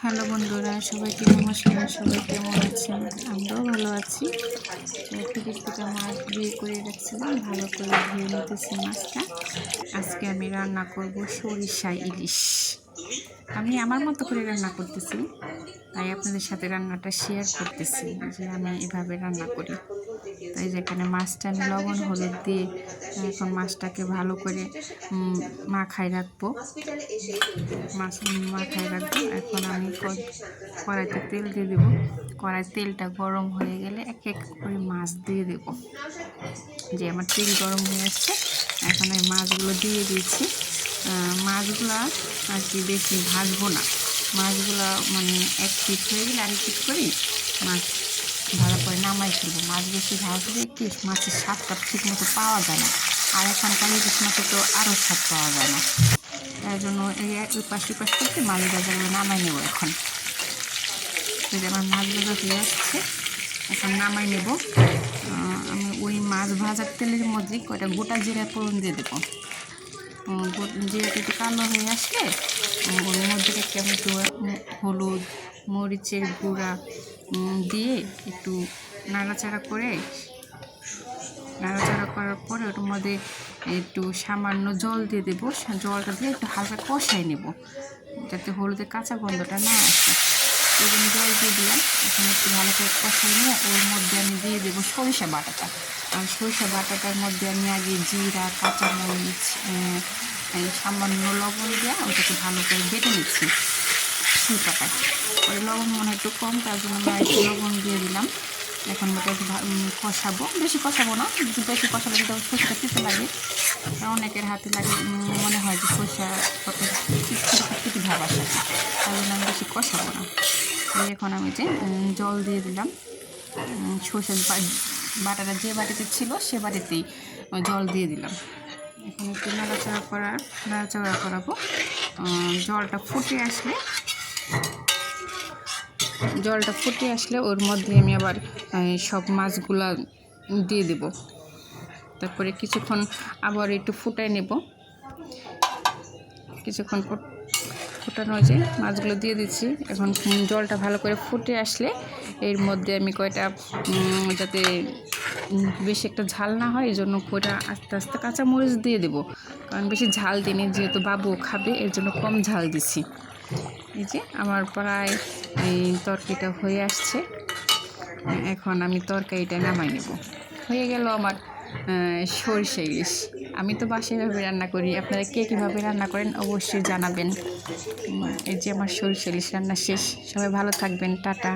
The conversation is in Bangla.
হ্যালো বন্ধুরা, সবাইকে নমস্কার। সবাই কেমন আছেন? আমরাও ভালো আছি। ফ্রিজ থেকে মাছ বের করে রাখছিলাম, ভালো করে ধুয়ে নিতেছি মাছটা। আজকে আমি রান্না করব সরিষা ইলিশ। আমি আমার মতো করে রান্না করতেছি, তাই আপনাদের সাথে রান্নাটা শেয়ার করতেছি যে আমি এভাবে রান্না করি। তাই যেখানে মাছটা আমি লবণ হলুদ দিয়ে এখন মাছটাকে ভালো করে মাখায় রাখবো। এখন আমি কড়াইতে তেল দিয়ে দেবো। কড়াইতে তেলটা গরম হয়ে গেলে এক এক করে মাছ দিয়ে দেবো। যে আমার তেল গরম হয়ে আসছে, এখন আমি মাছগুলো দিয়ে দিয়েছি। মাছগুলা আর কি বেশি ভাজবো না, মাছগুলা মানে এক পিঠ হয়ে গেলে আরেক পিঠ করি মাছ ভালো করে নামাই ফেলবো। মাছ বেশি ভাজলে একটু মাছের স্বাদটা ঠিক মতো পাওয়া যায় না, আর এখানকার ইলিশ মাছে তো আরও স্বাদ পাওয়া যায় না। তাই জন্য এই পাশ করতে মাছ ভাজাগুলো নামাই নেব। এখন যদি আমার মাছ ভাজা হয়ে আসছে, এখন নামাই নেব। আমি ওই মাছ ভাজার তেলের মধ্যে কয়টা গোটা জিরা ফোড়ন দিয়ে দেবো। জিরাটা একটু কালো হয়ে আসলে ওর মধ্যে একটু হলুদ মরিচের গুঁড়া দিয়ে একটু নাড়াচাড়া করার পরে ওটার মধ্যে একটু সামান্য জল দিয়ে দেবো। জলটা দিয়ে একটু হালকা কষাই নেব, যাতে হলুদের কাঁচা গন্ধটা না আসে। ওই জন্য জল দিয়ে দিলাম। এখন একটু ভালো করে কষাই নিয়ে ওর মধ্যে আমি দিয়ে দেবো সরিষা বাটাটা। আর সরিষা বাটাটার মধ্যে আমি আগে জিরা, কাঁচামরিচ, সামান্য লবণ দিয়ে ওটাকে ভালো করে বেটে নিচ্ছি শিলপাটায়। ওই লবণ মনে একটু কম, তার জন্য আমি একটু লবণ দিয়ে দিলাম। এখন ওটা একটু কষাবো, বেশি কষাবো না, বেশি কষালে যদি সরষেটা খেতে লাগে। অনেকের হাতে লাগে মনে হয় যে সরষা কিছু ভাব আসে, তার জন্য আমি বেশি কষাবো না। এখন আমি যে জল দিয়ে দিলাম। সরষের বাটাটা যে বাটিতে ছিল সে বাটিতেই জল দিয়ে দিলাম। এখন একটু নাড়াচাড়া করাবো। জলটা ফুটে আসলে ওর মধ্যে আমি আবার সব মাছগুলা দিয়ে দেব। তারপরে কিছুক্ষণ আবার একটু ফুটাই নেব। কিছুক্ষণ ফুটানো যে মাছগুলো দিয়ে দিচ্ছি। এখন জলটা ভালো করে ফুটে আসলে এর মধ্যে আমি কয়টা, যাতে বেশি একটা ঝাল না হয়, এই জন্য কয়টা আস্তে আস্তে কাঁচামরিচ দিয়ে দেবো। কারণ বেশি ঝাল দিইনি, যেহেতু বাবু খাবে, এর জন্য কম ঝাল দিছি। এই যে আমার প্রায় এই তরকারিটা হয়ে আসছে। এখন আমি তরকারিটা নামাই নেব। হয়ে গেল আমার সরষে ইলিশ। আমি তো বাসায় এভাবে রান্না করি, আপনারা কে কীভাবে রান্না করেন অবশ্যই জানাবেন। এই যে আমার সরষে ইলিশ রান্না শেষ। সবাই ভালো থাকবেন, টাটা।